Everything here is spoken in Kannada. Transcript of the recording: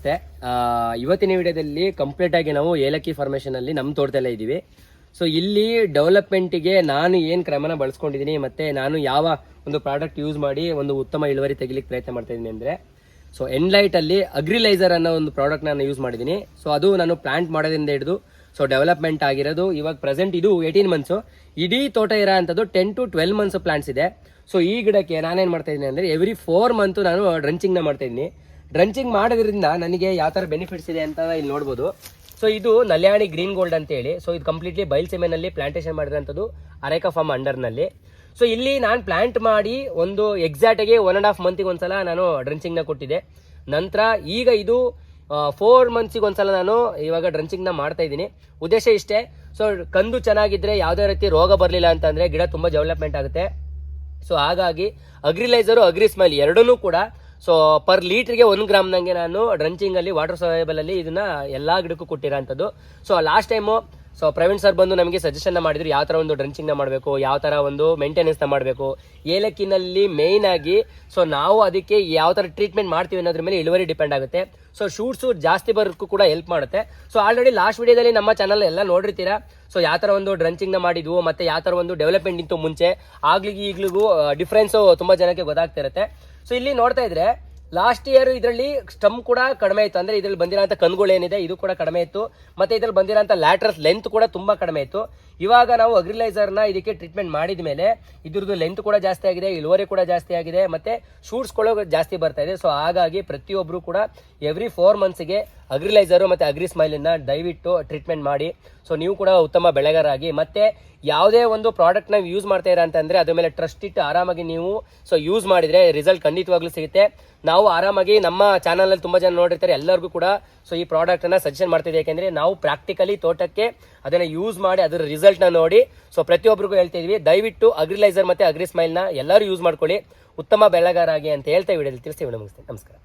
ಮತ್ತೆ ಇವತ್ತಿನ ವಿಡಿಯೋದಲ್ಲಿ ಕಂಪ್ಲೀಟ್ ಆಗಿ ನಾವು ಏಲಕ್ಕಿ ಫಾರ್ಮೇಷನ್ ಅಲ್ಲಿ ನಮ್ಮ ತೋಟದಲ್ಲೇ ಇದ್ದೀವಿ. ಸೊ ಇಲ್ಲಿ ಡೆವಲಪ್ಮೆಂಟ್ಗೆ ನಾನು ಏನು ಕ್ರಮನ ಬಳಸ್ಕೊಂಡಿದ್ದೀನಿ ಮತ್ತೆ ನಾನು ಯಾವ ಒಂದು ಪ್ರಾಡಕ್ಟ್ ಯೂಸ್ ಮಾಡಿ ಒಂದು ಉತ್ತಮ ಇಳುವರಿ ತೆಗಿಲಿಕ್ಕೆ ಪ್ರಯತ್ನ ಮಾಡ್ತಾ ಇದ್ದೀನಿ ಅಂದರೆ, ಸೊ ಎನ್ಲೈಟ್ ಅಲ್ಲಿ ಅಗ್ರಿಲೈಸರ್ ಅನ್ನೋ ಒಂದು ಪ್ರಾಡಕ್ಟ್ ನಾನು ಯೂಸ್ ಮಾಡಿದ್ದೀನಿ. ಸೊ ಅದು ನಾನು ಪ್ಲಾಂಟ್ ಮಾಡೋದ್ರಿಂದ ಹಿಡಿದು ಸೊ ಡೆವಲಪ್ಮೆಂಟ್ ಆಗಿರೋದು ಇವಾಗ ಪ್ರೆಸೆಂಟ್ ಇದು 18 ಮಂತ್ಸು. ಇಡೀ ತೋಟ ಇರೋ ಅಂಥದ್ದು 10 to 12 ಮಂತ್ಸ್ ಪ್ಲಾಂಟ್ಸ್ ಇದೆ. ಸೊ ಈ ಗಿಡಕ್ಕೆ ನಾನೇನು ಮಾಡ್ತಾ ಇದ್ದೀನಿ ಅಂದರೆ ಎವ್ರಿ 4 ಮಂತ್ ನಾನು ಡ್ರಂಚಿಂಗ್ನ ಮಾಡ್ತಾ ಇದ್ದೀನಿ. ಡ್ರಂಚಿಂಗ್ ಮಾಡೋದ್ರಿಂದ ನನಗೆ ಯಾವ ಥರ ಬೆನಿಫಿಟ್ಸ್ ಇದೆ ಅಂತ ಇಲ್ಲಿ ನೋಡ್ಬೋದು. ಸೊ ಇದು ನಲ್ಯಾಣಿ ಗ್ರೀನ್ ಗೋಲ್ಡ್ ಅಂತ ಹೇಳಿ, ಸೊ ಇದು ಕಂಪ್ಲೀಟ್ಲಿ ಬಯಲ್ಸೀಮೆನಲ್ಲಿ ಪ್ಲಾಂಟೇಶನ್ ಮಾಡಿರೋಂಥದ್ದು ಅರೇಕಾ ಫಾರ್ಮ್ ಅಂಡರ್ನಲ್ಲಿ. ಸೊ ಇಲ್ಲಿ ನಾನು ಪ್ಲಾಂಟ್ ಮಾಡಿ ಒಂದು ಎಕ್ಸಾಕ್ಟಾಗಿ 1.5 ಮಂತಿಗೆ ಒಂದ್ಸಲ ನಾನು ಡ್ರಂಚಿಂಗ್ನ ಕೊಟ್ಟಿದ್ದೆ. ನಂತರ ಈಗ ಇದು 4 ಮಂತ್ಸಿಗೆ ಒಂದ್ಸಲ ನಾನು ಇವಾಗ ಡ್ರಂಚಿಂಗ್ನ ಮಾಡ್ತಾ ಇದ್ದೀನಿ. ಉದ್ದೇಶ ಇಷ್ಟೇ, ಸೊ ಕಂದು ಚೆನ್ನಾಗಿದ್ರೆ ಯಾವುದೇ ರೀತಿ ರೋಗ ಬರಲಿಲ್ಲ ಅಂತಂದರೆ ಗಿಡ ತುಂಬ ಡೆವಲಪ್ಮೆಂಟ್ ಆಗುತ್ತೆ. ಸೊ ಹಾಗಾಗಿ ಅಗ್ರಿಲೈಸರು ಅಗ್ರಿ ಸ್ಮೈಲ್ ಎರಡನ್ನೂ ಕೂಡ ಸೊ ಪರ್ ಲೀಟ್ರಿಗೆ 1 ಗ್ರಾಮ್ನಂಗೆ ನಾನು ಡ್ರಂಚಿಂಗಲ್ಲಿ ವಾಟರ್ ಸೊಲೈಬಲಲ್ಲಿ ಇದನ್ನ ಎಲ್ಲ ಗಿಡಕ್ಕೂ ಕೊಟ್ಟಿರೋಂಥದ್ದು. So last time so Praveen sir ಬಂದು ನಮಗೆ ಸಜೆಷನ್ನ ಮಾಡಿದ್ರು ಯಾವ ಥರ ಒಂದು ಡ್ರಂಚಿಂಗ್ನ ಮಾಡಬೇಕು, ಯಾವ ಥರ ಒಂದು ಮೇಂಟೆನೆನ್ಸ್ನ ಮಾಡಬೇಕು ಏಲಕ್ಕಿನಲ್ಲಿ ಮೇಯ್ನ್ ಆಗಿ. ಸೊ ನಾವು ಅದಕ್ಕೆ ಯಾವ ಥರ ಟ್ರೀಟ್ಮೆಂಟ್ ಮಾಡ್ತೀವಿ ಅನ್ನೋದ್ರ ಮೇಲೆ ಇಳುವರಿ ಡಿಪೆಂಡ್ ಆಗುತ್ತೆ. ಸೊ ಶೂಟ್ಸು ಜಾಸ್ತಿ ಬರೋಕ್ಕೂ ಕೂಡ ಹೆಲ್ಪ್ ಮಾಡುತ್ತೆ. ಸೊ ಆಲ್ರೆಡಿ ಲಾಸ್ಟ್ ವಿಡಿಯೋದಲ್ಲಿ ನಮ್ಮ ಚಾನಲ್ ಎಲ್ಲ ನೋಡಿರ್ತೀರಾ. ಸೊ ಯಾವ ಥರ ಒಂದು ಡ್ರಂಚಿಂಗ್ನ ಮಾಡಿದ್ವು ಮತ್ತು ಯಾವ ಥರ ಒಂದು ಡೆವಲಪ್ಮೆಂಟ್ ಇತ್ತು ಮುಂಚೆ ಆಗ್ಲಿಗೂ ಈಗ್ಲಿಗೂ ಡಿಫ್ರೆನ್ಸು ತುಂಬ ಜನಕ್ಕೆ ಗೊತ್ತಾಗ್ತಿರುತ್ತೆ. ಸೊ ಇಲ್ಲಿ ನೋಡ್ತಾ ಇದ್ರೆ ಲಾಸ್ಟ್ ಇಯರ್ ಇದರಲ್ಲಿ ಸ್ಟಮ್ ಕೂಡ ಕಡಿಮೆ ಇತ್ತು, ಅಂದ್ರೆ ಇದರಲ್ಲಿ ಬಂದಿರೋಂಥ ಕನ್ಗಳು ಏನಿದೆ ಇದು ಕೂಡ ಕಡಿಮೆ ಇತ್ತು, ಮತ್ತೆ ಇದರಲ್ಲಿ ಬಂದಿರೋಂಥ ಲ್ಯಾಟ್ರಸ್ ಲೆಂತ್ ಕೂಡ ತುಂಬಾ ಕಡಿಮೆ ಇತ್ತು. ಇವಾಗ ನಾವು ಅಗ್ರಿಲೈಸರ್ನ ಇದಕ್ಕೆ ಟ್ರೀಟ್ಮೆಂಟ್ ಮಾಡಿದ ಮೇಲೆ ಇದ್ರದ್ದು ಲೆಂತ್ ಕೂಡ ಜಾಸ್ತಿ ಆಗಿದೆ, ಇಳುವರಿ ಕೂಡ ಜಾಸ್ತಿ ಆಗಿದೆ, ಮತ್ತೆ ಶೂಟ್ಸ್ಗಳು ಜಾಸ್ತಿ ಬರ್ತಾ ಇದೆ. ಸೊ ಹಾಗಾಗಿ ಪ್ರತಿಯೊಬ್ಬರು ಕೂಡ ಎವ್ರಿ 4 ಮಂತ್ಸ್ಗೆ ಅಗ್ರಿಲೈಸರು ಮತ್ತು ಅಗ್ರಿ ಸ್ಮೈಲನ್ನ ದಯವಿಟ್ಟು ಟ್ರೀಟ್ಮೆಂಟ್ ಮಾಡಿ. ಸೊ ನೀವು ಕೂಡ ಉತ್ತಮ ಬೆಳೆಗಾರಾಗಿ ಮತ್ತೆ ಯಾವುದೇ ಒಂದು ಪ್ರಾಡಕ್ಟ್ನ ಯೂಸ್ ಮಾಡ್ತಾ ಇರ ಅಂತಂದರೆ ಅದ್ರ ಮೇಲೆ ಟ್ರಸ್ಟ್ ಇಟ್ಟು ಆರಾಮಾಗಿ ನೀವು ಸೊ ಯೂಸ್ ಮಾಡಿದರೆ ರಿಸಲ್ಟ್ ಖಂಡಿತವಾಗ್ಲೂ ಸಿಗುತ್ತೆ. ನಾವು ಆರಾಮಾಗಿ ನಮ್ಮ ಚಾನಲಲ್ಲಿ ತುಂಬ ಜನ ನೋಡಿರ್ತಾರೆ, ಎಲ್ಲರಿಗೂ ಕೂಡ ಸೊ ಈ ಪ್ರಾಡಕ್ಟನ್ನು ಸಜೆಷನ್ ಮಾಡ್ತಿದ್ದೆ. ಯಾಕೆಂದರೆ ನಾವು ಪ್ರಾಕ್ಟಿಕಲಿ ತೋಟಕ್ಕೆ ಅದನ್ನು ಯೂಸ್ ಮಾಡಿ ಅದರ ರಿಸಲ್ಟ್ನ ನೋಡಿ ಸೊ ಪ್ರತಿಯೊಬ್ಬರಿಗೂ ಹೇಳ್ತಿದ್ವಿ, ದಯವಿಟ್ಟು ಅಗ್ರಿಲೈಸರ್ ಮತ್ತು ಅಗ್ರಿ ಸ್ಮೈಲ್ನ ಎಲ್ಲರೂ ಯೂಸ್ ಮಾಡ್ಕೊಳ್ಳಿ, ಉತ್ತಮ ಬೆಳೆಗಾರಾಗಿ ಅಂತ ಹೇಳ್ತಾ ವಿಡಿಯೋದಲ್ಲಿ ತಿಳಿಸ್ತೀವಿ. ನಮಸ್ತೆ, ನಮಸ್ಕಾರ.